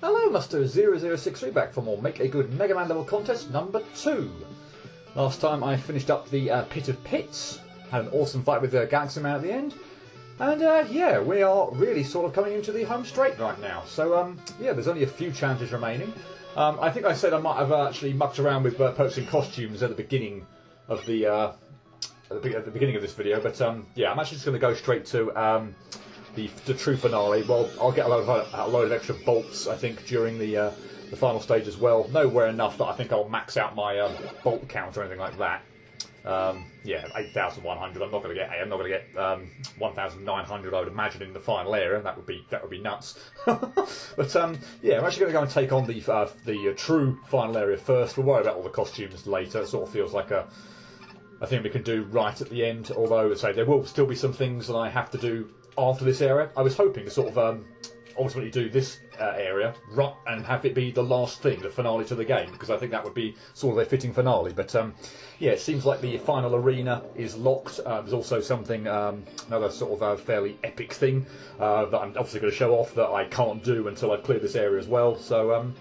Hello, Muster0063 back for more Make a Good Mega Man level contest number 2. Last time I finished up the Pit of Pits, had an awesome fight with the Galaxy Man at the end, and yeah, we are really sort of coming into the home straight right now. So yeah, there's only a few challenges remaining. I think I said I might have actually mucked around with purchasing costumes at the beginning of the beginning of this video, but yeah, I'm actually just going to go straight to the true finale. Well, I'll get a load of extra bolts, I think, during the final stage as well. Nowhere enough that I think I'll max out my bolt count or anything like that. Yeah, 8,100. I'm not going to get 1,900. I would imagine in the final area. That would be nuts. But yeah, I'm actually going to go and take on the true final area first. We'll worry about all the costumes later. It sort of feels like a thing we can do right at the end. Although, say, there will still be some things that I have to do after this area. I was hoping to sort of ultimately do this area and have it be the last thing, the finale to the game, because I think that would be sort of a fitting finale. But yeah, it seems like the final arena is locked. There's also something, another sort of fairly epic thing that I'm obviously going to show off that I can't do until I've cleared this area as well. So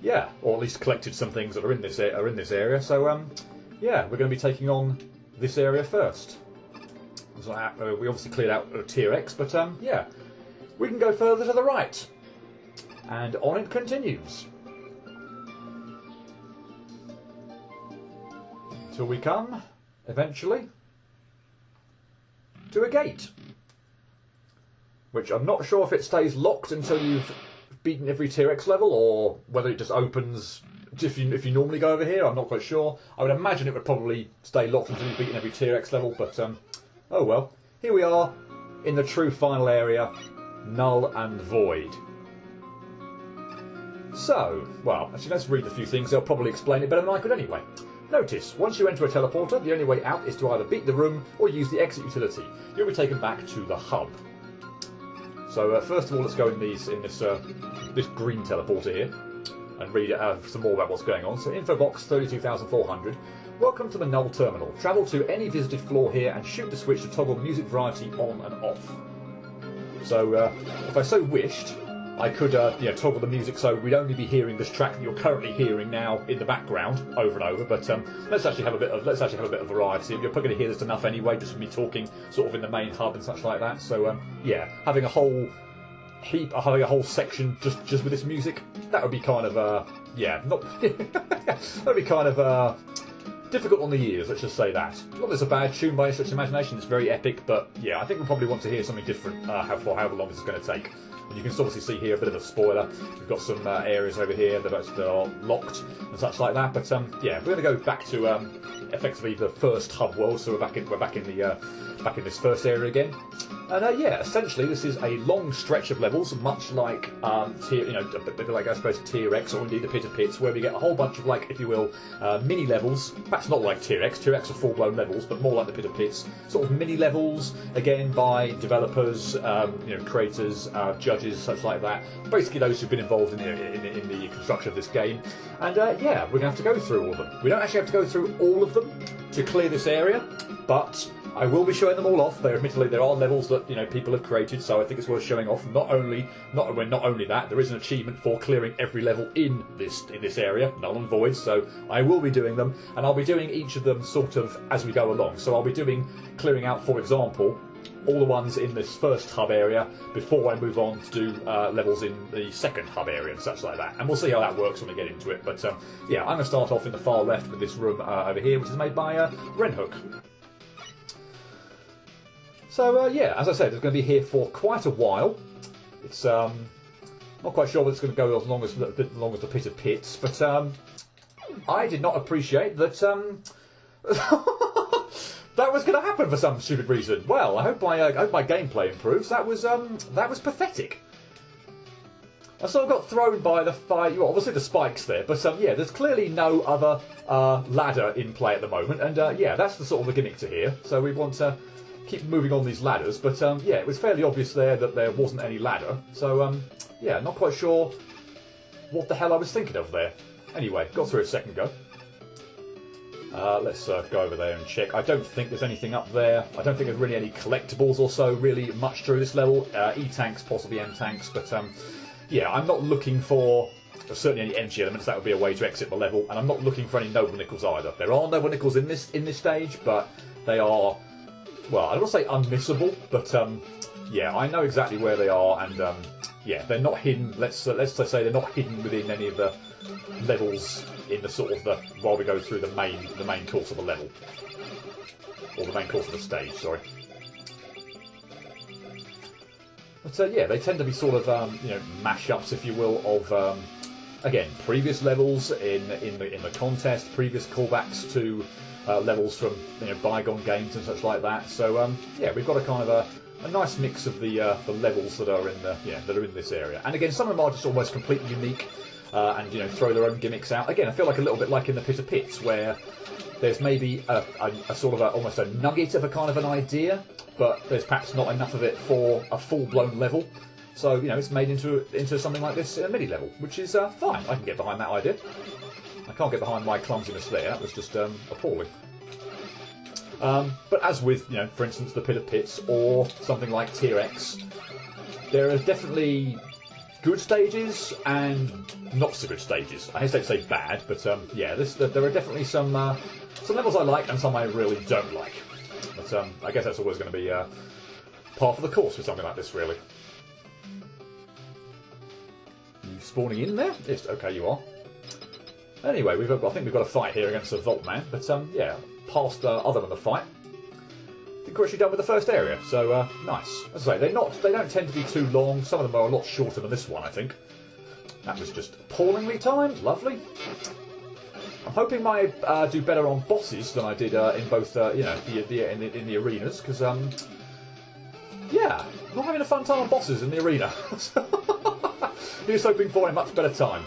yeah, or at least collected some things that are in this area. So yeah, we're going to be taking on this area first. So, we obviously cleared out Tier X, but yeah, we can go further to the right. And on it continues. Until we come, eventually, to a gate. Which I'm not sure if it stays locked until you've beaten every Tier X level, or whether it just opens if you normally go over here. I'm not quite sure. I would imagine it would probably stay locked until you've beaten every Tier X level, but oh well. Here we are, in the true final area, Null and Void. So, well, actually let's read a few things. They'll probably explain it better than I could anyway. Notice, once you enter a teleporter, the only way out is to either beat the room or use the exit utility. You'll be taken back to the hub. So first of all, let's go in this green teleporter here and read some more about what's going on. So info box 32,400. Welcome to the Null Terminal. Travel to any visited floor here and shoot the switch to toggle music variety on and off. So if I so wished, I could you know, toggle the music so we'd only be hearing this track that you're currently hearing now in the background over and over. But let's actually have a bit of variety. You're probably going to hear this enough anyway, just from me talking sort of in the main hub and such like that. So yeah, having a whole section just with this music, that would be kind of yeah, not that'd be kind of difficult on the ears, let's just say that. Not that it's a bad tune by any stretch of imagination, it's very epic, but yeah, I think we'll probably want to hear something different however long this is going to take. And you can obviously see here a bit of a spoiler. We've got some areas over here that are locked and such like that, but yeah, we're going to go back to effectively the first hub world, so we're back in this first area again. And yeah, essentially this is a long stretch of levels, much like a bit like I suppose Tier X or indeed the Pit of Pits, where we get a whole bunch of, like, if you will, mini levels. Perhaps not like Tier X. Tier X are full-blown levels, but more like the Pit of Pits, sort of mini levels, again by developers, creators, judges, such like that. Basically those who've been involved in the construction of this game. And yeah, we're going to have to go through all of them. We don't actually have to go through all of them to clear this area, but I will be showing them all off. Admittedly, there are levels that people have created, so I think it's worth showing off. Not only that, there is an achievement for clearing every level in this area, Null and Void. So I will be doing them, and I'll be doing each of them sort of as we go along. So I'll be clearing out, for example, all the ones in this first hub area before I move on to do levels in the second hub area and such like that. And we'll see how that works when we get into it. But yeah, I'm going to start off in the far left with this room over here, which is made by Renhook. So yeah, as I said, it's going to be here for quite a while. It's not quite sure whether it's going to go as long as the Pit of Pits, but I did not appreciate that that was going to happen for some stupid reason. Well, I hope my gameplay improves. That was pathetic. I sort of got thrown by well, obviously the spikes there, but yeah, there's clearly no other ladder in play at the moment, and yeah, that's the sort of the gimmick to here. So we want to keep moving on these ladders, but yeah, it was fairly obvious there that there wasn't any ladder, so yeah, not quite sure what the hell I was thinking of there. Anyway, got through a second ago. Let's go over there and check. I don't think there's anything up there. I don't think there's really any collectibles or so really much through this level. E-tanks, possibly M-tanks, but yeah, I'm not looking for certainly any empty elements. That would be a way to exit the level, and I'm not looking for any noble nickels either. There are noble nickels in this stage, but they are, well, I don't want to say unmissable, but yeah, I know exactly where they are, and yeah, they're not hidden. Let's say they're not hidden within any of the levels in the sort of while we go through the main course of the level, or the main course of the stage. Sorry. But yeah, they tend to be sort of you know, mashups, if you will, of again, previous levels in the contest, previous callbacks to levels from, you know, bygone games and such like that. So yeah, we've got a kind of a nice mix of the levels that are in this area. And again, some of them are just almost completely unique, and, you know, throw their own gimmicks out. Again, I feel like a little bit like in the Pit of Pits, where there's maybe a sort of almost a nugget of a kind of an idea, but there's perhaps not enough of it for a full-blown level. So, you know, it's made into something like this in a mini level, which is fine. I can get behind that idea. I can't get behind my clumsiness there. That was just appalling. But as with, you know, for instance, the Pit of Pits or something like Tier X, there are definitely good stages and not so good stages. I hesitate to say bad, but yeah, there are definitely some levels I like and some I really don't like. But I guess that's always going to be par for the course with something like this, really. You spawning in there? Yes, okay, you are. Anyway, I think we've got a fight here against the Vault Man, but yeah, past other than the fight, I think we're actually done with the first area. So nice. As I say, they don't tend to be too long. Some of them are a lot shorter than this one, I think. That was just appallingly timed. Lovely. I'm hoping I do better on bosses than I did in both, you know, in the arenas, because yeah, I'm not having a fun time on bosses in the arena. He's hoping for a much better time.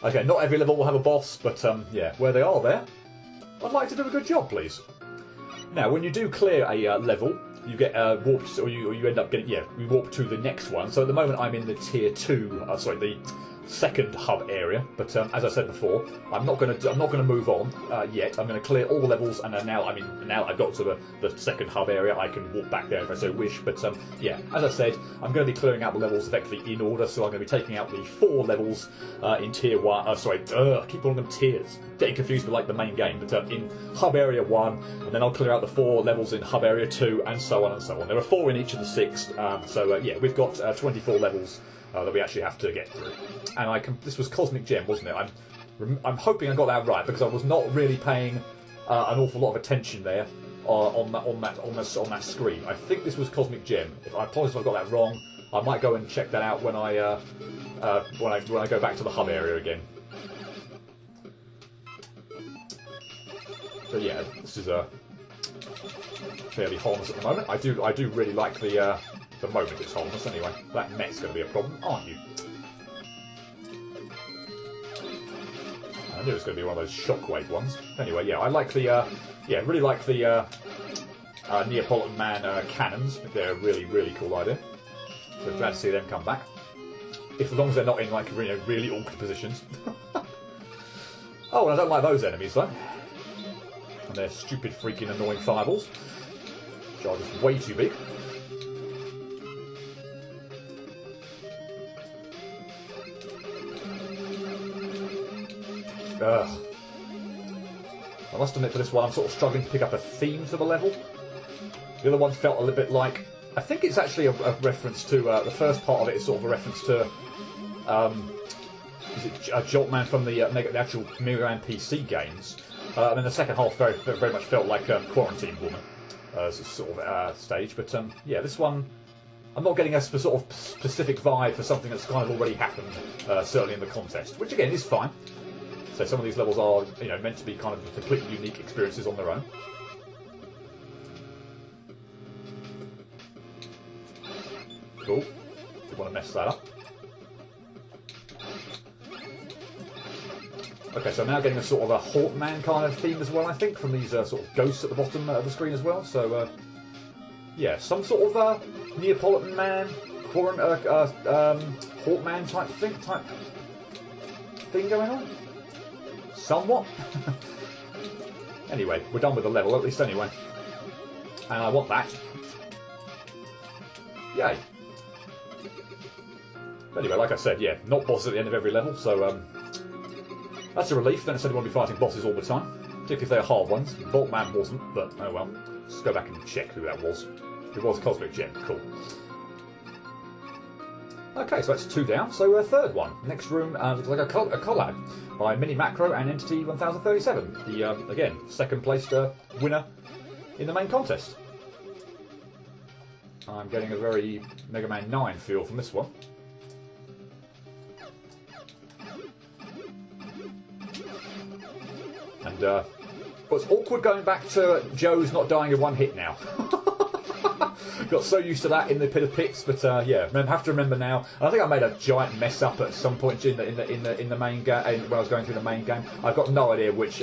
Okay, not every level will have a boss, but yeah, where they are there, I'd like to do a good job, please. Now, when you do clear a level, you get warped, or you end up getting, yeah, we warp to the next one. So at the moment, I'm in the Tier 2, sorry, the second hub area. But as I said before, I'm not going to move on yet. I'm going to clear all the levels, and now I've got to the second hub area. I can walk back there if I so wish. But yeah, as I said, I'm going to be clearing out the levels effectively in order. So I'm going to be taking out the 4 levels in Tier 1. Sorry, I keep calling them tiers. Getting confused with like the main game. But in Hub Area 1, and then I'll clear out the 4 levels in Hub Area 2, and so on and so on. There are 4 in each of the 6. So yeah, we've got 24 levels that we actually have to get through. And this was Cosmic Gem, wasn't it? I'm hoping I got that right, because I was not really paying an awful lot of attention there on that screen. I think this was Cosmic Gem. I apologise if I got that wrong. I might go and check that out when I go back to the hub area again. But yeah, this is fairly harmless at the moment. I do really like the moment it's harmless anyway. That net's going to be a problem, aren't you? I knew it was going to be one of those shockwave ones. Anyway, yeah, I like the really like the Neapolitan Man cannons. I think they're a really, really cool idea. So glad to see them come back. As long as they're not in like really awkward positions. Oh, and I don't like those enemies though. And their stupid, freaking, annoying fireballs, which are just way too big. Ugh. I must admit for this one, I'm sort of struggling to pick up a theme for the level. The other one felt a little bit like, I think it's actually a reference to, the first part of it is sort of a reference to, is it Joltman from the actual Mega Man PC games. And then the second half very much felt like Quarantine Woman as a sort of stage. But yeah, this one, I'm not getting a sort of specific vibe for something that's kind of already happened, certainly in the contest, which again is fine. So some of these levels are, meant to be kind of completely unique experiences on their own. Cool. Don't want to mess that up. Okay, so I'm now getting a sort of a Hawkman kind of theme as well, I think, from these sort of ghosts at the bottom of the screen as well. So, yeah, some sort of Neapolitan Man, Hawkman type thing going on. Somewhat. Anyway, we're done with the level, at least anyway. And I want that. Yay. Anyway, like I said, yeah, not bosses at the end of every level, so that's a relief. Then instead of want to be fighting bosses all the time, particularly if they're hard ones. Boltman wasn't, but oh well. Let's go back and check who that was. It was Cosmic Gem, cool. Okay, so that's 2 down, so third one. Next room looks like a collab by Mini Macro and Entity 1037. The, again, second placed winner in the main contest. I'm getting a very Mega Man 9 feel from this one. And well, it's awkward going back to Joe's not dying in one hit now. Got so used to that in the Pit of Pits, but yeah, I have to remember now. I think I made a giant mess up at some point in the main game when I was going through the main game. I've got no idea which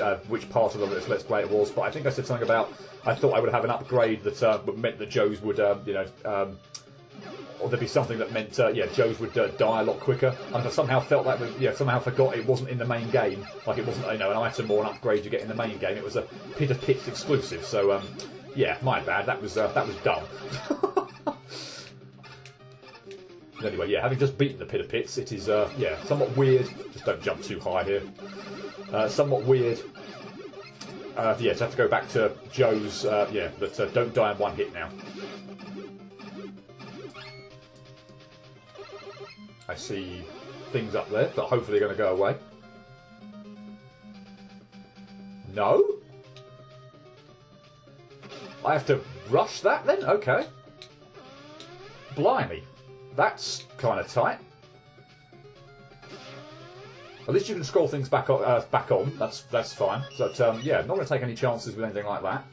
part of the Let's Play it was, but I think I said something about I thought I would have an upgrade that meant that Joe's would or there'd be something that meant yeah, Joe's would die a lot quicker. And I somehow felt that somehow forgot it wasn't in the main game. Like it wasn't, an item or an upgrade you get in the main game. It was a Pit of Pits exclusive. So yeah, my bad. That was dumb. Anyway, yeah, having just beaten the Pit of Pits, it is yeah, somewhat weird. Just don't jump too high here. Somewhat weird. Yeah, to have to go back to Joe's. Yeah, but don't die in one hit now. I see things up there that hopefully are going to go away. No? I have to rush that then? Okay. Blimey. That's kind of tight. At least you can scroll things back on. That's fine. But yeah, not going to take any chances with anything like that.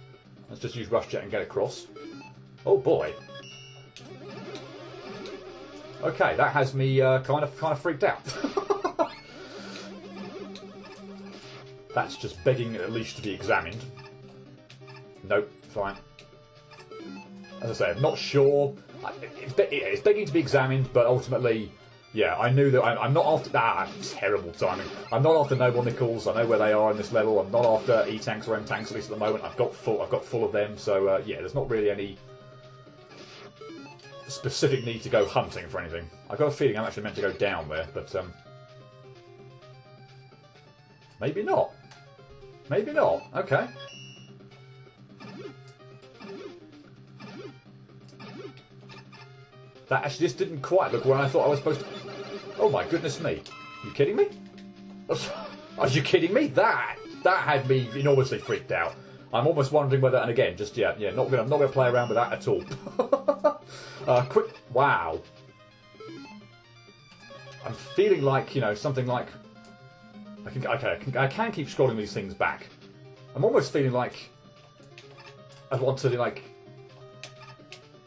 Let's just use Rush Jet and get across. Oh boy. Okay, that has me kind of freaked out. That's just begging at least to be examined. Nope, fine. As I say, I'm not sure. It's begging to be examined, but ultimately, yeah, I knew that I'm not after that. Terrible timing. I'm not after Noble Nickels. I know where they are in this level. I'm not after E tanks or M tanks at least at the moment. I've got full of them. So yeah, there's not really any specific need to go hunting for anything. I've got a feeling I'm actually meant to go down there, but maybe not. Maybe not. Okay. That actually just didn't quite look where I thought I was supposed to. Oh my goodness me! You kidding me? Are you kidding me? That had me enormously freaked out. I'm almost wondering whether, and again, just yeah, not gonna play around with that at all. Quick, wow. I'm feeling like something like I can keep scrolling these things back. I'm almost feeling like I want to like.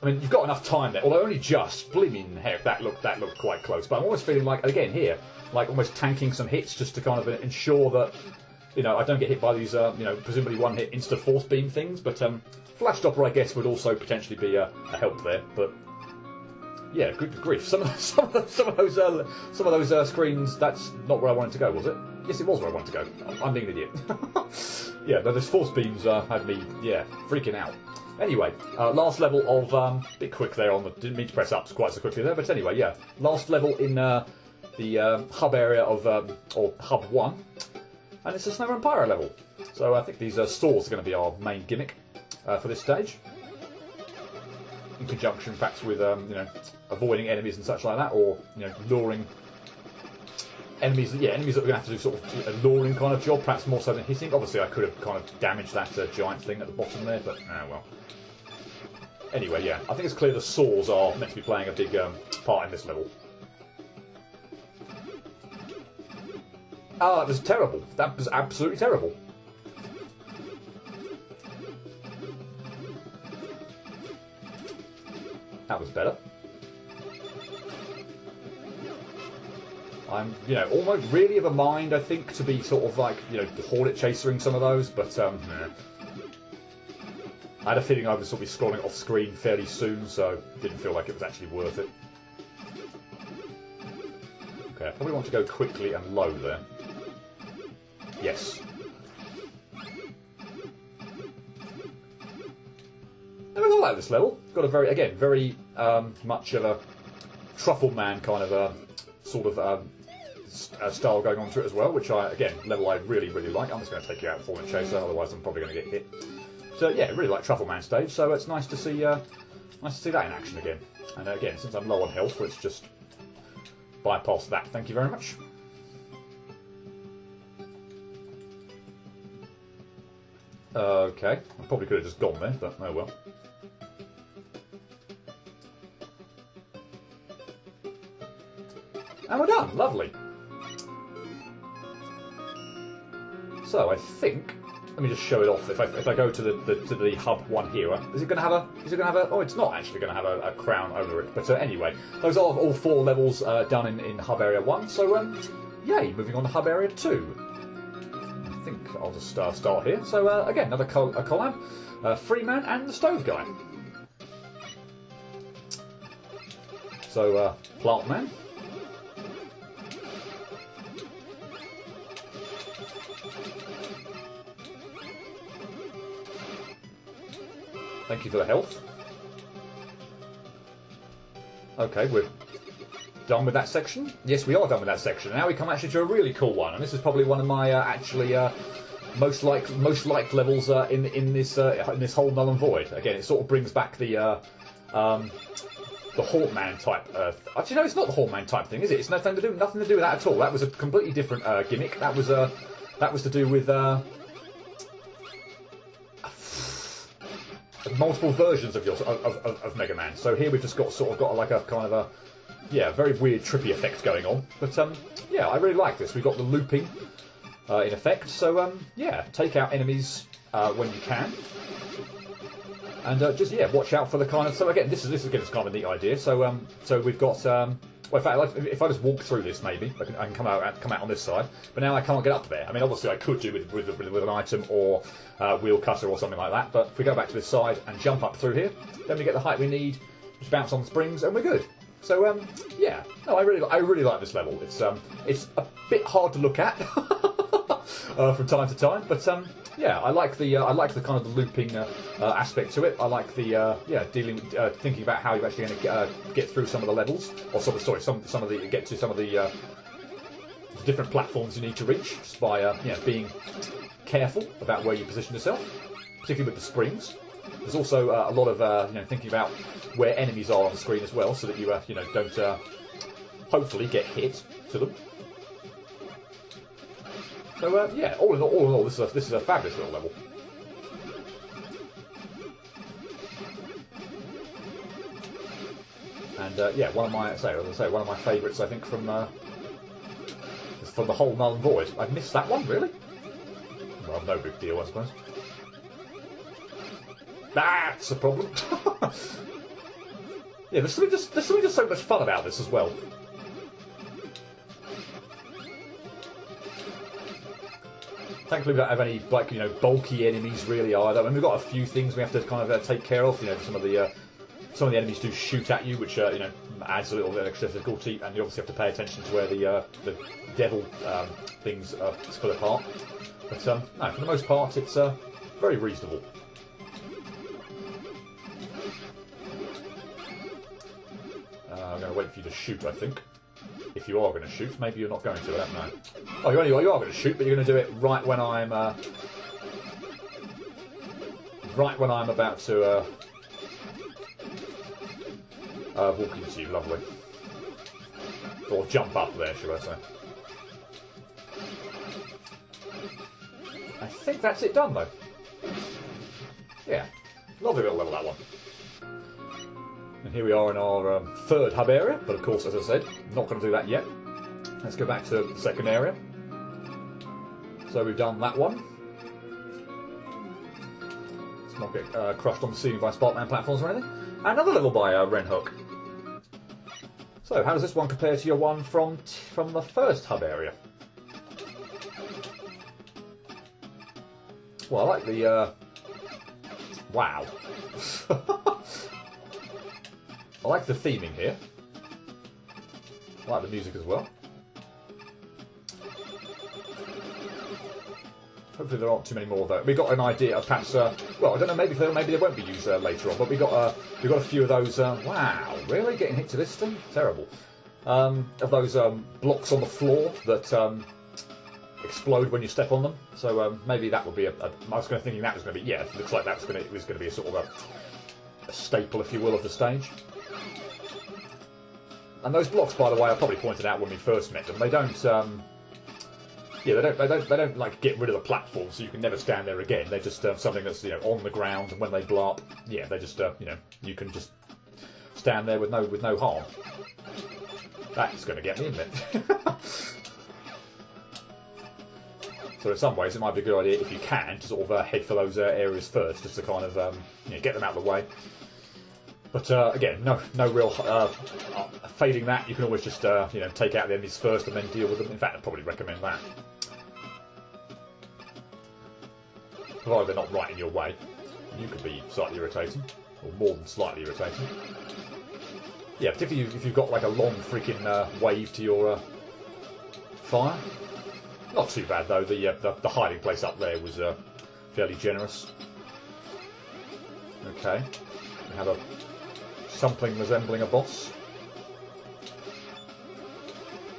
I mean, you've got enough time there, although only just. Blimmin' heck, that looked quite close. But I'm almost feeling like, again here, like almost tanking some hits just to kind of ensure that I don't get hit by these presumably one hit insta force beam things. But Flash Stopper, I guess, would also potentially be a help there. But yeah, good grief, some of those screens. That's not where I wanted to go, was it? Yes, it was where I wanted to go. I'm being an idiot. Yeah, but those force beams had me freaking out. Anyway, last level of a bit quick there on the. Didn't mean to press up quite so quickly there, but anyway, yeah, last level in the hub area of or hub 1, and it's a Snow and Pyro level. So I think these stores are going to be our main gimmick for this stage, in conjunction, perhaps, with avoiding enemies and such like that, or luring enemies. Yeah, enemies that we're going to have to do sort of a luring kind of job, perhaps more so than hitting. Obviously, I could have kind of damaged that giant thing at the bottom there, but well. Anyway, yeah, I think it's clear the saws are meant to be playing a big part in this level. Oh, that was terrible. That was absolutely terrible. That was better. I'm, almost really of a mind, I think, to be sort of like, Hornet chasering some of those, but, nah. I had a feeling I would sort of be scrolling off screen fairly soon, so didn't feel like it was actually worth it. Okay, I probably want to go quickly and low there. Yes. Never thought about this level. Got a very much of a Truffle Man kind of sort of style going on to it as well, which again, level I really like. I'm just going to take you out before the chaser, otherwise I'm probably going to get hit. So yeah, really like Truffle Man stage. So it's nice to see that in action again. And again, since I'm low on health, let's just bypass that. Thank you very much. Okay, I probably could have just gone there, but oh well. And we're done. Lovely. So I think, let me just show it off. If I go to the hub one here, is it going to have a? Oh, it's not actually going to have a crown over it. But anyway, those are all 4 levels done in hub area 1. So yay, moving on to hub area 2. I think I'll just start here. So again, another collab, Freeman and the Stove Guy. So Plant Man. Thank you for the health. Okay, we're done with that section. Yes, we are done with that section. Now we come actually to a really cool one, and this is probably one of my most liked levels in this whole Null and Void. Again, it sort of brings back the Hauntman type. Actually, no, it's not the Hauntman type thing, is it? It's nothing to do with that at all. That was a completely different gimmick. That was to do with multiple versions of Mega Man. So here we've just got like a kind of a very weird trippy effect going on. But yeah, I really like this. We've got the looping in effect. So yeah, take out enemies when you can, and just watch out for the kind of. So again, this is kind of a neat idea. So so we've got. Well, in fact, if I just walk through this, maybe I can come out on this side. But now I can't get up there. I mean, obviously I could do with an item or wheel cutter or something like that. But if we go back to this side and jump up through here, then we get the height we need. Just bounce on the springs, and we're good. So yeah, no, I really like this level. It's a bit hard to look at from time to time, but yeah, I like the kind of the looping aspect to it. I like the thinking about how you're actually going to get through some of the levels, or get to some of the different platforms you need to reach, just by being careful about where you position yourself, particularly with the springs. There's also a lot of thinking about where enemies are on the screen as well, so that you don't hopefully get hit to them. So yeah, all in all, this is a fabulous little level. And yeah, one of my favourites, I think, from the whole Null and Void. I missed that one, really. Well, no big deal, I suppose. That's a problem. Yeah, there's something just so much fun about this as well. Thankfully, we don't have any bulky enemies really either. I mean, we've got a few things we have to kind of take care of. Some of the enemies do shoot at you, which adds a little bit of extra difficulty, and you obviously have to pay attention to where the devil things are split apart. But no, for the most part, it's very reasonable. I'm going to wait for you to shoot, I think. If you are going to shoot, maybe you're not going to. I don't know. Oh, you are going to shoot, but you're going to do it right when I'm about to walk into you. Lovely. Or jump up there, should I say? I think that's it done, though. Yeah, lovely little level, that one. And here we are in our third hub area, but of course, as I said, not going to do that yet. Let's go back to the second area. So we've done that one. Let's not get crushed on the ceiling by Sparkman platforms or anything. And another level by Ren Hook. So how does this one compare to your one from the first hub area? Well, I like the... wow. I like the theming here. I like the music as well. Hopefully there aren't too many more though. We got an idea of perhaps, well, I don't know, maybe they won't be used later on, but we got a few of those. Wow, really getting hit to this thing? Terrible. of those blocks on the floor that explode when you step on them. So maybe that would be I was kind of thinking that was going to be, yeah, it looks like that was going to be a sort of a staple, if you will, of the stage. And those blocks, by the way, I probably pointed out when we first met them. They don't, yeah, they don't like get rid of the platform, so you can never stand there again. They're just something that's, you know, on the ground, and when they blow up, yeah, they just you know, you can just stand there with no harm. That's going to get me, isn't it? So in some ways, it might be a good idea if you can to sort of head for those areas first, just to kind of you know, get them out of the way. But again, no real failing that. You can always just you know, take out the enemies first and then deal with them. In fact, I'd probably recommend that, provided they're not right in your way. You could be slightly irritating, or more than slightly irritating. Yeah, particularly if you've got like a long freaking wave to your fire. Not too bad though. The hiding place up there was fairly generous. Okay, we have something resembling a boss.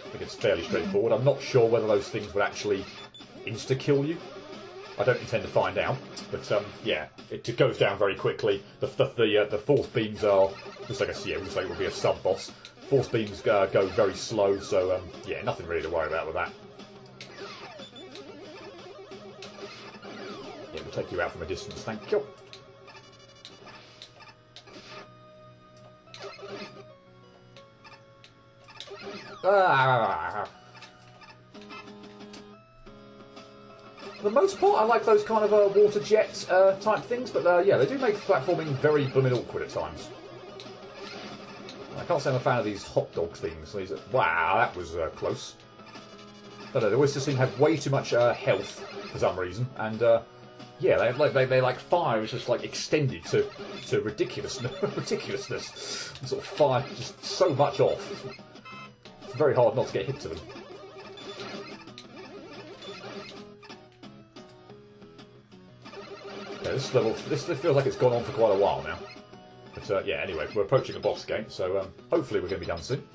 I think it's fairly straightforward. I'm not sure whether those things would actually insta-kill you. I don't intend to find out, but yeah, it goes down very quickly. The force beams are just like yeah, looks like it would be a sub-boss. Force beams go very slow, so yeah, nothing really to worry about with that. Yeah, we'll take you out from a distance, thank you. For the most part, I like those kind of water jet type things, but yeah, they do make platforming very blooming awkward at times. I can't say I'm a fan of these hot dog things. Wow, that was close. I don't know, they always just seem to have way too much health for some reason, and yeah, they like fire is just like extended to ridiculousness, and sort of fire just so much off. It's very hard not to get hit to them. Yeah, this level, this feels like it's gone on for quite a while now. But yeah, anyway, we're approaching the boss gate, so hopefully we're going to be done soon.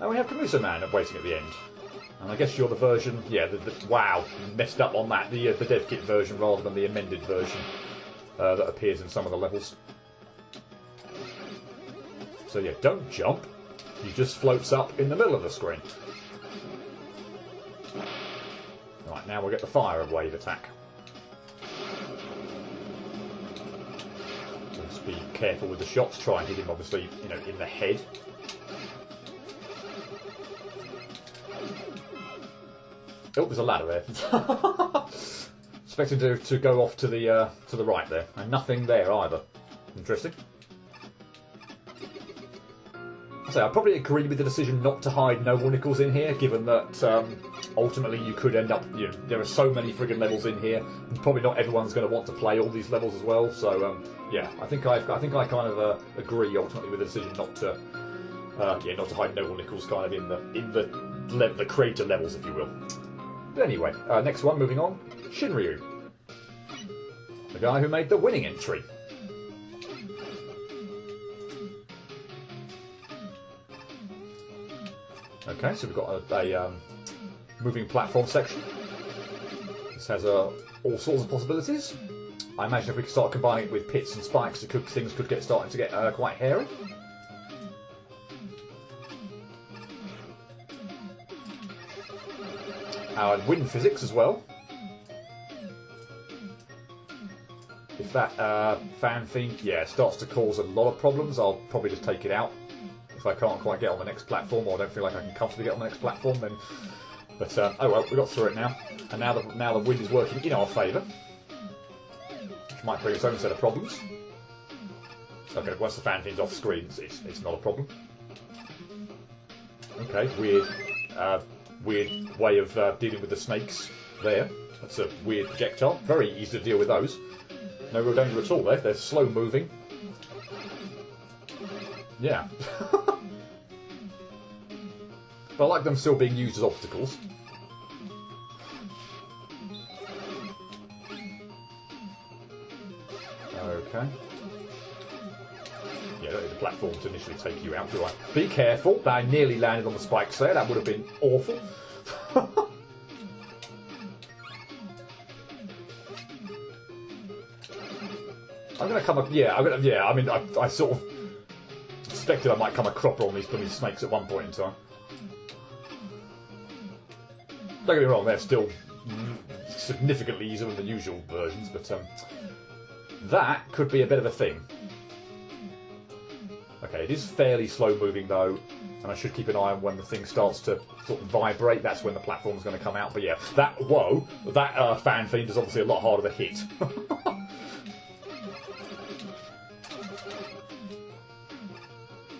And we have Camuso Man waiting at the end. And I guess you're the version, yeah, wow, messed up on that, the dev kit version rather than the amended version that appears in some of the levels. So yeah, don't jump, he just floats up in the middle of the screen. Right, now we'll get the fire wave attack. Just be careful with the shots, try and hit him obviously, you know, in the head. Oh, there's a ladder there. Expecting to go off to the right there, and nothing there either. Interesting. So I probably agree with the decision not to hide no more nickels in here, given that ultimately you could end up, you know, there are so many friggin' levels in here, and probably not everyone's going to want to play all these levels as well. So yeah, I think I kind of agree ultimately with the decision not to yeah, not to hide no more nickels kind of in the creator levels, if you will. But anyway, next one, moving on, Shinryu, the guy who made the winning entry. Okay, so we've got a moving platform section. This has all sorts of possibilities. I imagine if we could start combining it with pits and spikes, things could get starting to get quite hairy. And wind physics as well. If that fan theme, yeah, starts to cause a lot of problems, I'll probably just take it out. If I can't quite get on the next platform, or I don't feel like I can comfortably get on the next platform, then. But oh well, we got through it now, and now the wind is working in our favour, which might bring its own set of problems. Okay, once the fan theme's off screen, it's not a problem. Okay, weird way of dealing with the snakes there. That's a weird projectile. Very easy to deal with those. No real danger at all there. They're slow moving. Yeah. But I like them still being used as obstacles. Okay. platform to initially take you out, do I? Be careful. I nearly landed on the spikes there. That would have been awful. I'm going to come up... Yeah, I mean, I sort of suspected I might come a cropper on these bloody snakes at one point in time. Don't get me wrong, they're still significantly easier than the usual versions, but that could be a bit of a thing. Okay, it is fairly slow moving though, and I should keep an eye on when the thing starts to sort of vibrate. That's when the platform's going to come out. But yeah, that fan fiend is obviously a lot harder to hit.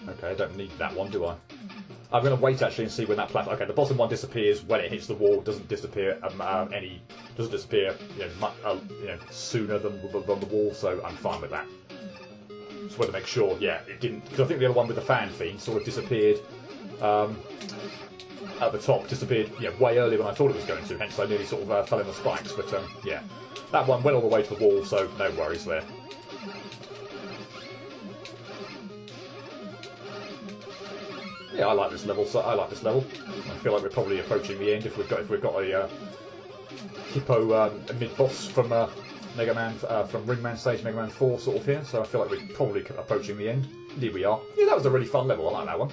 Okay, I don't need that one, do I? I'm going to wait actually and see when that platform. Okay, the bottom one disappears when it hits the wall. Doesn't disappear sooner than the wall. So I'm fine with that. Just want to make sure, yeah, it didn't, because I think the other one with the fan fiend sort of disappeared at the top, disappeared way earlier than I thought it was going to. Hence, I nearly sort of fell in the spikes. But yeah, that one went all the way to the wall, so no worries there. Yeah, I like this level. So I like this level. I feel like we're probably approaching the end if we've got a hippo mid boss from Mega Man from Ringman Stage Mega Man 4 sort of here. So I feel like we're probably approaching the end. Here we are. Yeah, that was a really fun level. I like that one.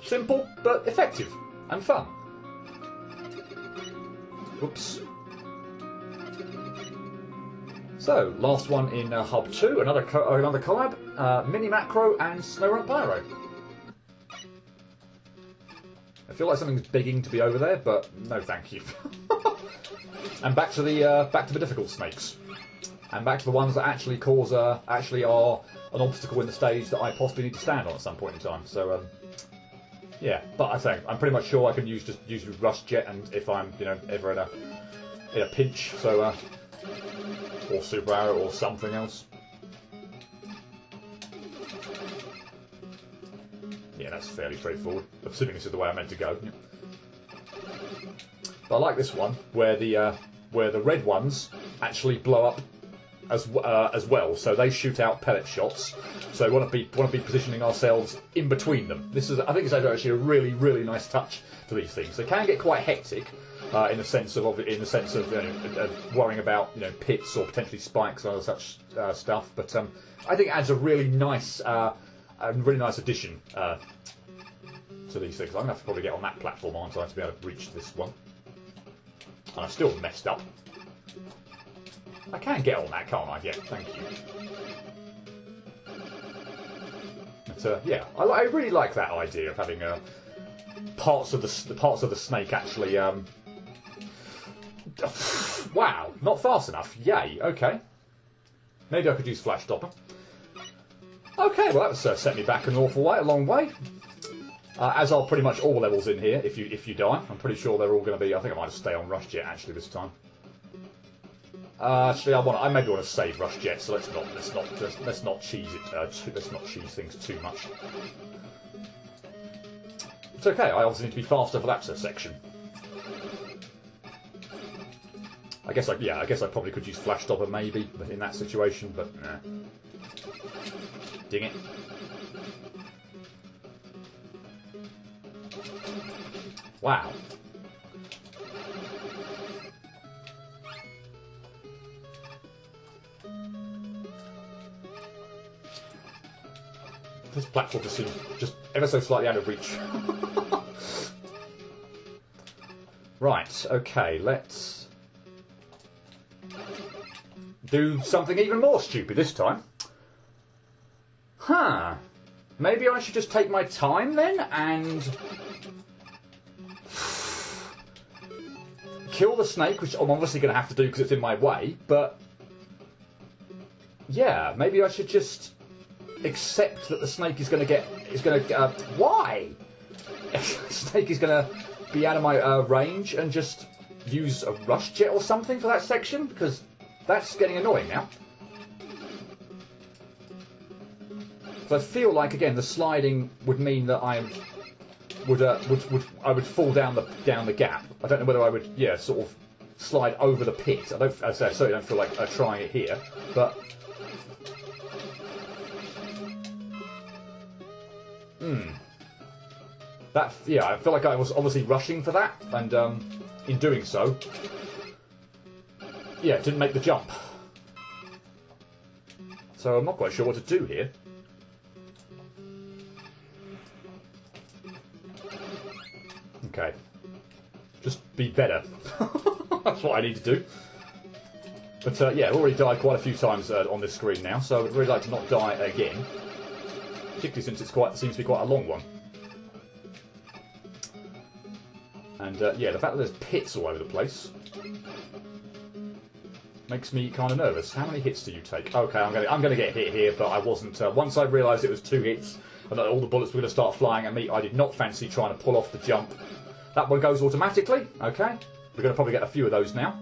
Simple but effective and fun. Oops. So last one in Hub 2. Another collab. Mini Macro and SnowRun Pyro. I feel like something's begging to be over there, but no, thank you. And back to the difficult snakes, and back to the ones that actually are an obstacle in the stage that I possibly need to stand on at some point in time. So yeah, but I think I'm pretty much sure I can use Rush Jet, and if I'm ever in a pinch, so or Super Arrow or something else. Yeah, that's fairly straightforward, assuming this is the way I meant to go. But I like this one, where the red ones actually blow up as well, so they shoot out pellet shots. So we want to be positioning ourselves in between them. I think it's actually a really, really nice touch to these things. They can get quite hectic in the sense of worrying about pits or potentially spikes and other such stuff. But I think it adds a really nice addition to these things. I'm going to have to probably get on that platform, aren't I, to be able to reach this one. And I'm still messed up. I can get on that, can't I? Yeah, thank you. But yeah, I really like that idea of having parts of the snake actually. Wow, not fast enough. Yay. Okay. Maybe I could use Flash Stopper. Okay, well that was set me back an awful way, a long way. As are pretty much all levels in here. If you die, I'm pretty sure they're all going to be. I think I might stay on Rush Jet actually this time. Actually, I maybe want to save Rush Jet, so let's not cheese it. Let's not cheese things too much. It's okay. I obviously need to be faster for that section. I guess I probably could use Flash Stopper maybe in that situation, but nah. Ding it. Wow. This platform just seems just ever so slightly out of reach. Right, okay, let's do something even more stupid this time. Huh. Maybe I should just take my time then and kill the snake, which I'm obviously going to have to do because it's in my way, but yeah, maybe I should just accept that the snake is going to why? The snake is going to be out of my range and just use a Rush Jet or something for that section, because that's getting annoying now. So I feel like, again, the sliding would mean that I would fall down the gap. I don't know whether I would, sort of slide over the pit. I certainly don't feel like trying it here, but That, yeah, I feel like I was obviously rushing for that, and in doing so, yeah, didn't make the jump. So I'm not quite sure what to do here. Okay. Just be better. That's what I need to do. But yeah, I've already died quite a few times on this screen now, so I'd really like to not die again. Particularly since it seems to be quite a long one. And yeah, the fact that there's pits all over the place makes me kind of nervous. How many hits do you take? Okay, I'm gonna get hit here, but I wasn't. Once I realised it was 2 hits and that all the bullets were going to start flying at me, I did not fancy trying to pull off the jump. That one goes automatically. Okay, we're going to probably get a few of those now.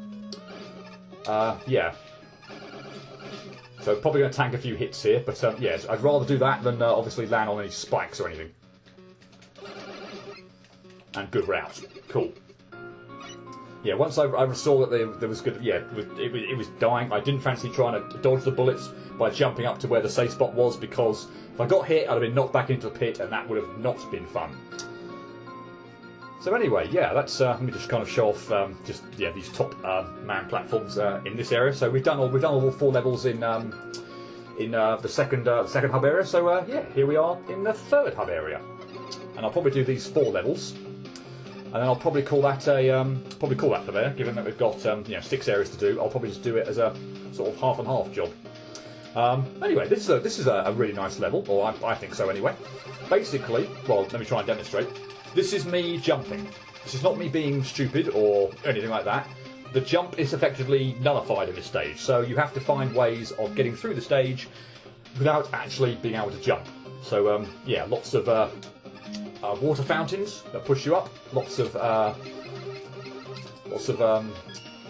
Yeah. So probably going to tank a few hits here, but yes, I'd rather do that than obviously land on any spikes or anything. And good route. Cool. Yeah, once I saw that there was good, yeah, it was dying. I didn't fancy trying to dodge the bullets by jumping up to where the safe spot was, because if I got hit, I'd have been knocked back into the pit, and that would have not been fun. So anyway, yeah, that's let me just kind of show off just these top man platforms in this area. So we've done all 4 levels in the second hub area. So yeah, here we are in the 3rd hub area, and I'll probably do these 4 levels, and then I'll probably call that for there. Given that we've got 6 areas to do, I'll probably just do it as a sort of half and half job. Anyway, this is a really nice level, or I think so anyway. Basically, well, let me try and demonstrate. This is me jumping. This is not me being stupid or anything like that. The jump is effectively nullified in this stage, so you have to find ways of getting through the stage without actually being able to jump. So yeah, lots of water fountains that push you up, lots of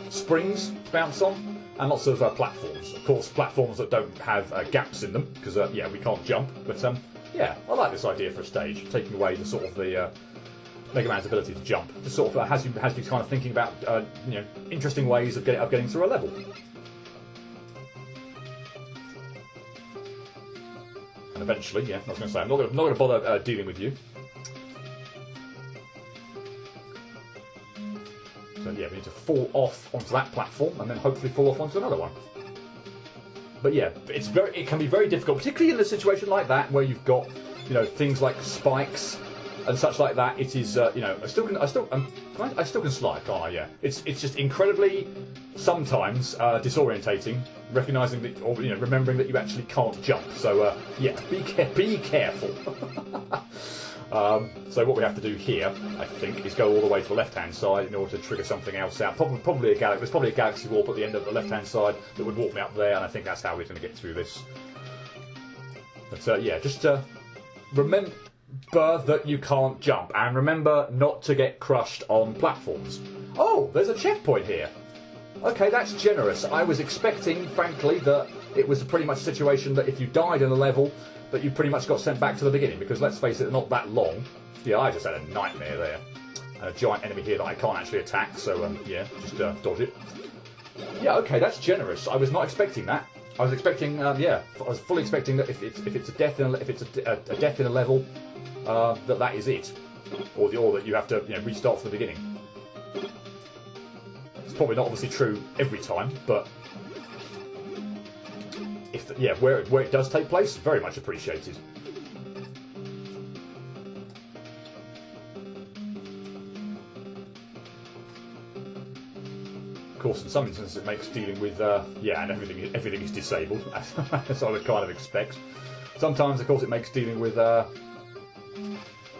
springs to bounce on, and lots of platforms. Of course, platforms that don't have gaps in them, because yeah, we can't jump. But yeah, I like this idea for a stage, taking away the sort of the Mega Man's ability to jump. Just sort of has you kind of thinking about interesting ways of getting through a level. And eventually, yeah, I was going to say, I'm not going to bother dealing with you. So yeah, we need to fall off onto that platform and then hopefully fall off onto another one. But yeah, it can be very difficult, particularly in a situation like that where you've got things like spikes and such like that. It is I still can slide, can't I? Yeah, it's just incredibly sometimes disorientating, recognizing that, or remembering that you actually can't jump. So yeah, be careful. So what we have to do here, I think, is go all the way to the left-hand side in order to trigger something else out. Probably a galaxy. There's probably a galaxy warp at the end of the left-hand side that would walk me up there, and I think that's how we're going to get through this. But yeah, just remember that you can't jump, and remember not to get crushed on platforms. Oh, there's a checkpoint here. Okay, that's generous. I was expecting, frankly, that it was pretty much a situation that if you died in a level, that you pretty much got sent back to the beginning, because let's face it, they're not that long. Yeah, I just had a nightmare there. And a giant enemy here that I can't actually attack, so yeah, just dodge it. Yeah, okay, that's generous. I was not expecting that. I was expecting, yeah, I was fully expecting that if it's a death in a death in a level, that is it, or that you have to restart from the beginning. It's probably not obviously true every time, but where it does take place, very much appreciated. Of course, in some instances, it makes dealing with and everything is disabled, as I would kind of expect. Sometimes, of course, it makes dealing with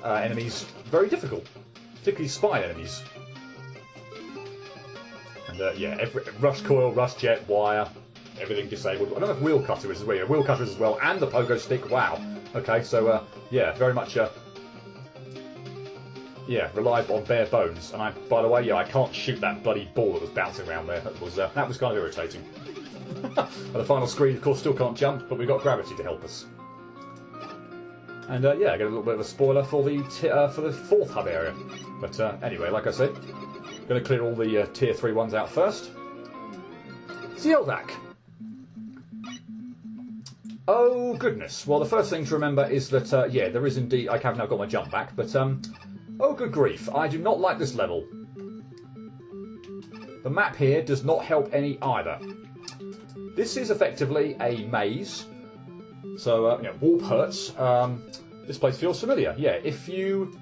enemies very difficult, particularly spy enemies. And yeah, every rush coil, rush jet, wire. Everything disabled. I don't know if wheel cutter is as well. Yeah, wheel cutter is as well, and the pogo stick. Wow. Okay, so yeah, very much relied on bare bones. And by the way, yeah, I can't shoot that bloody ball that was bouncing around there. That was kind of irritating. And the final screen, of course, still can't jump, but we've got gravity to help us. And yeah, I get a little bit of a spoiler for the 4th hub area. But anyway, like I said, going to clear all the tier 3 ones out first. Zieldak. Oh goodness. Well, the first thing to remember is that yeah, there is indeed. I have now got my jump back, but oh good grief! I do not like this level. The map here does not help any either. This is effectively a maze, so you know, warp hurts. This place feels familiar. Yeah, if you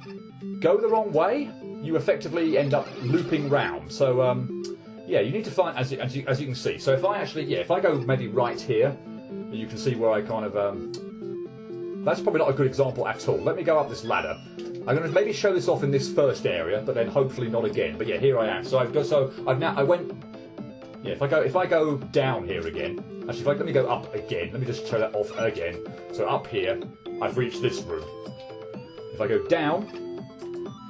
go the wrong way, you effectively end up looping round. So yeah, you need to find as you can see. So if I actually if I go maybe right here. You can see where I kind of... that's probably not a good example at all. Let me go up this ladder. I'm going to maybe show this off in this first area, but then hopefully not again. But yeah, here I am. So I went... Yeah, if I go down here again... Actually, let me go up again. Let me just show that off again. So up here, I've reached this room. If I go down,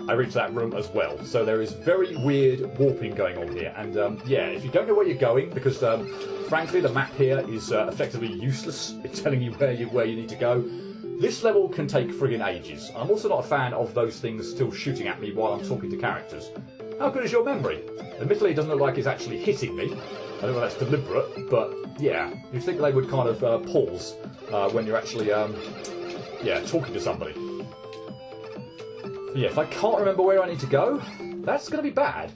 I reach that room as well. So there is very weird warping going on here. And yeah, if you don't know where you're going, because... frankly, the map here is effectively useless. It's telling you where you need to go. This level can take friggin' ages. I'm also not a fan of those things still shooting at me while I'm talking to characters. How good is your memory? Admittedly, it doesn't look like it's actually hitting me. I don't know if that's deliberate, but yeah, you'd think they would kind of pause when you're actually yeah, talking to somebody. But yeah, if I can't remember where I need to go, that's going to be bad.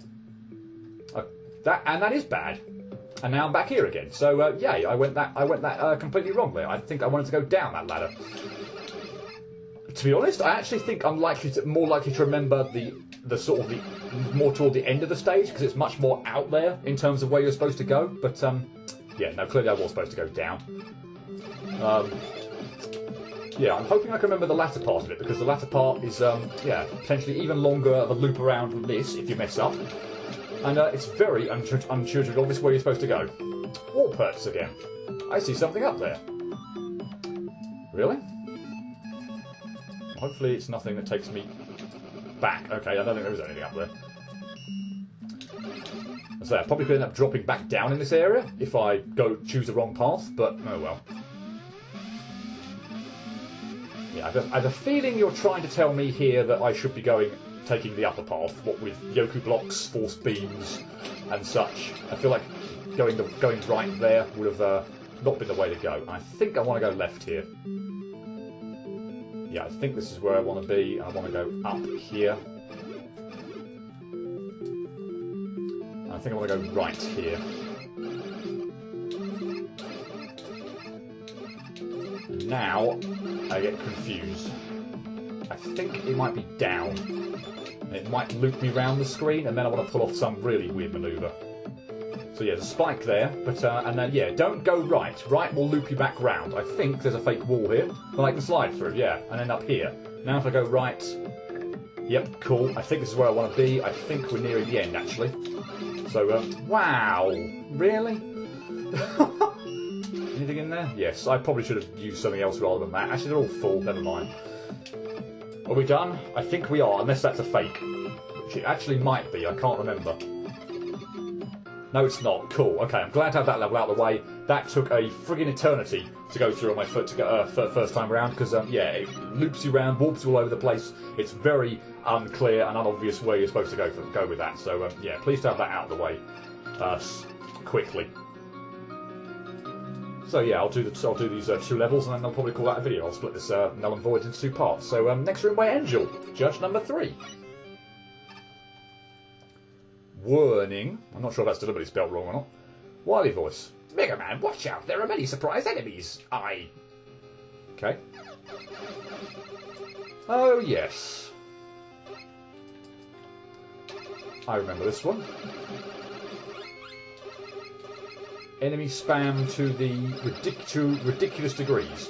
That is bad. And now I'm back here again. So yeah, I went that completely wrong there. I think I wanted to go down that ladder. To be honest, I actually think I'm more likely to remember the sort of the more toward the end of the stage, because it's much more out there in terms of where you're supposed to go. But yeah, no, clearly I was supposed to go down. Yeah, I'm hoping I can remember the latter part of it, because the latter part is yeah, potentially even longer of a loop around than this if you mess up. And it's very unintuitive, obvious where you're supposed to go. Warp hurts again. I see something up there. Really? Hopefully it's nothing that takes me back. Okay, I don't think there is anything up there. So I probably could end up dropping back down in this area if I choose the wrong path, but oh well. Yeah, I have a feeling you're trying to tell me here that I should be taking the upper path, what with Yoku blocks, force beams, and such. I feel like going right there would have not been the way to go. I think I want to go left here. Yeah, I think this is where I want to be. I want to go up here. I think I want to go right here. Now I get confused. I think it might be down. It might loop me round the screen, and then I want to pull off some really weird manoeuvre. So yeah, there's a spike there, but and then yeah, don't go right. Right will loop you back round. I think there's a fake wall here that I can slide through, yeah, and end up here. Now if I go right, yep, cool. I think this is where I want to be. I think we're nearing the end, actually. So, wow, really? Anything in there? Yes, I probably should have used something else rather than that. Actually, they're all full, never mind. Are we done? I think we are, unless that's a fake. Which it actually might be, I can't remember. No, it's not. Cool. Okay, I'm glad to have that level out of the way. That took a friggin' eternity to go through on my first time around, because, yeah, it loops you around, warps you all over the place. It's very unclear and unobvious where you're supposed to go with that. So, yeah, please to have that out of the way quickly. So yeah, I'll do these 2 levels, and then I'll probably call that a video. I'll split this Null And Void into 2 parts. So next room by Angel, judge number 3. Warning. I'm not sure if that's deliberately spelled wrong or not. Wily voice. Mega Man, watch out! There are many surprise enemies. Okay. Oh yes. I remember this one. Enemy spam to the ridiculous degrees.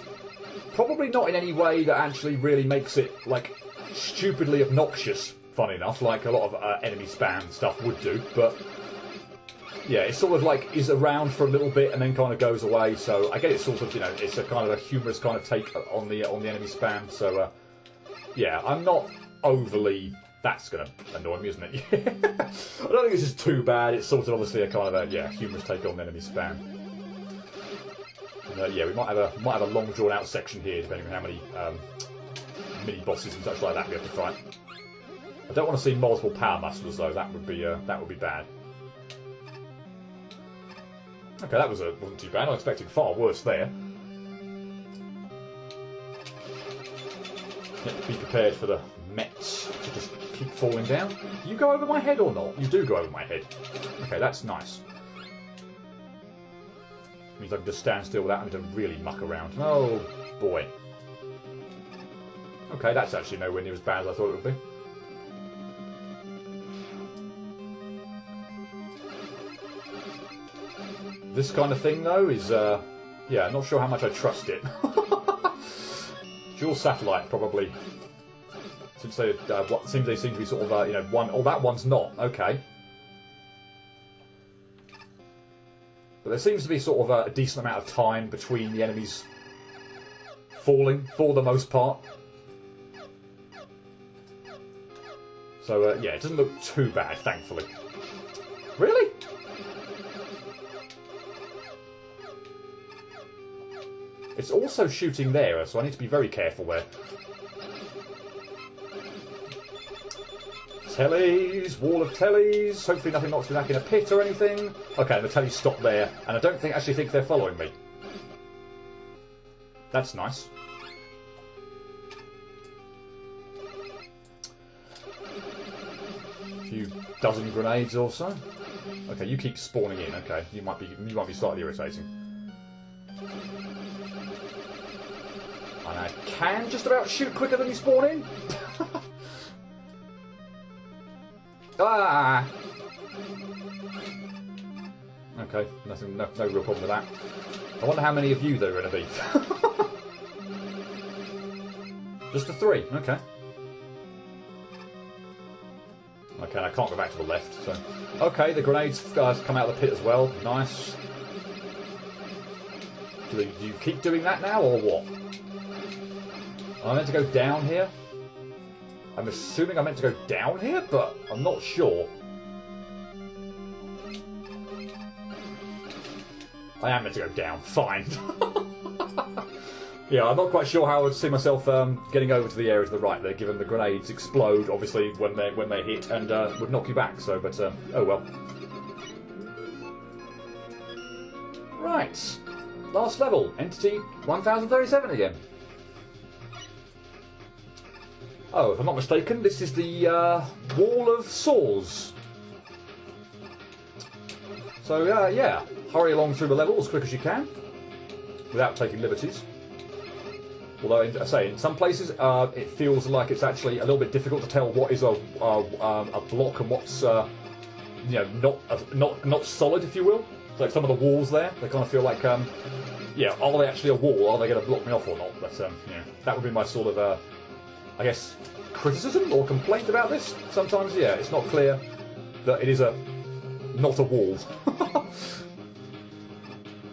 Probably not in any way that actually really makes it, like, stupidly obnoxious, fun enough, like a lot of enemy spam stuff would do, but yeah, it sort of like is around for a little bit and then kind of goes away, so I get it sort of, you know, it's a kind of a humorous kind of take on the enemy spam, so yeah, I'm not overly... That's going to annoy me, isn't it? I don't think this is too bad. It's sort of obviously a kind of a, yeah, humorous take on enemy spam. And, yeah, we might have a long drawn out section here, depending on how many mini bosses and such like that we have to fight. I don't want to see multiple power muscles though. That would be bad. Okay, that wasn't too bad. I was expecting far worse there. Be prepared for the Mets to just keep falling down. Do you go over my head or not? You do go over my head. Okay, that's nice. Means I can just stand still without having to really muck around. Oh boy. Okay, that's actually nowhere near as bad as I thought it would be. This kind of thing, though, is, yeah, not sure how much I trust it. Dual satellite, probably. Since they, they seem to be sort of, you know, one. Oh, that one's not. Okay. But there seems to be sort of a decent amount of time between the enemies falling, for the most part. So, yeah, it doesn't look too bad, thankfully. Really? It's also shooting there, so I need to be very careful there. Tellies, wall of tellies. Hopefully nothing knocks me back in a pit or anything. Okay, the tellies stop there, and I don't actually think they're following me. That's nice. A few dozen grenades or so. Okay, you keep spawning in. Okay, you might be slightly irritating. And I can just about shoot quicker than you spawn in. Ah! Okay, no real problem with that. I wonder how many of you there are going to be. Just the 3, okay. Okay, I can't go back to the left, so... Okay, the grenades come out of the pit as well, nice. Do you keep doing that now, or what? Am I meant to go down here? I'm assuming I'm meant to go down here, but I'm not sure. I am meant to go down, fine. Yeah, I'm not quite sure how I would see myself getting over to the area to the right there, given the grenades explode, obviously, when they hit, and would knock you back, so, but, oh well. Right. Last level, Entity 1037 again. Oh, if I'm not mistaken, this is the Wall of Saws. So, yeah, hurry along through the level as quick as you can, without taking liberties. Although, I say, in some places, it feels like it's actually a little bit difficult to tell what is a block and what's, you know, not solid, if you will. Like some of the walls there, they kind of feel like, yeah, are they actually a wall? Are they going to block me off or not? But, yeah, that would be my sort of, I guess, criticism or complaint about this. Sometimes, yeah, it's not clear that it is not a wall.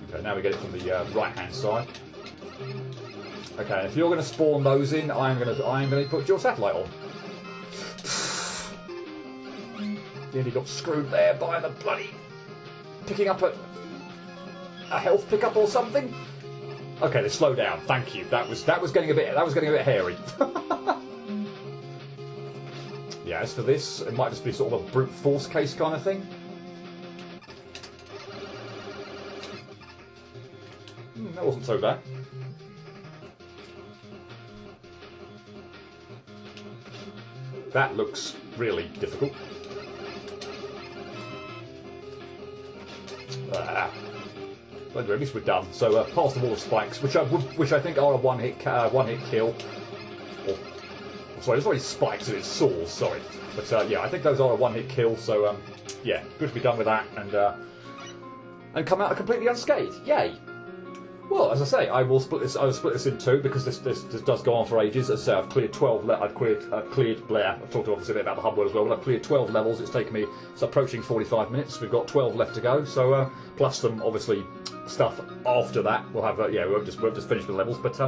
Okay, now we get it from the right-hand side. Okay, if you're going to spawn those in, I'm going to put your satellite on. Nearly got screwed there by the bloody picking up a health pickup or something. Okay, they slow down. Thank you. That was getting a bit hairy. Yeah, as for this, it might just be sort of a brute force case kind of thing. That wasn't so bad. That looks really difficult. But at least we're done. So past the wall of spikes, which I think are a one-hit kill. Or, sorry, it's not really spikes, it's saws. Sorry, but yeah, I think those are a one-hit kill. So yeah, good to be done with that and come out completely unscathed. Yay! Well, as I say, I will split this. I will split this in two because this does go on for ages. As I say, I've cleared 12. I've cleared Blair. I've talked obviously a bit about the hub world as well. But I've cleared 12 levels. It's taken me. It's approaching 45 minutes. We've got 12 left to go. So plus some obviously stuff after that. We'll have yeah. We'll just finish the levels. But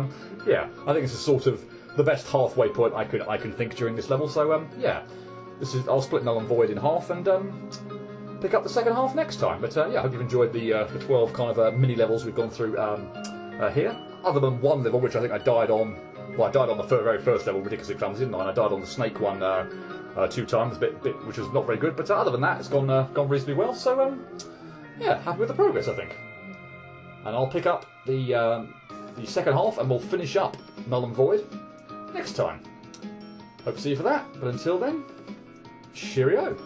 yeah, I think this is sort of the best halfway point I can think during this level. So yeah, I'll split Null and Void in half and pick up the second half next time. But yeah, I hope you've enjoyed the 12 kind of mini levels we've gone through here. Other than one level, which I think I died on. Well, I died on the very first level, ridiculously clumsy, didn't I? And I died on the snake one 2 times, which was not very good. But other than that, it's gone reasonably well. So yeah, happy with the progress, I think. And I'll pick up the second half, and we'll finish up Null and Void next time. Hope to see you for that, but until then, cheerio.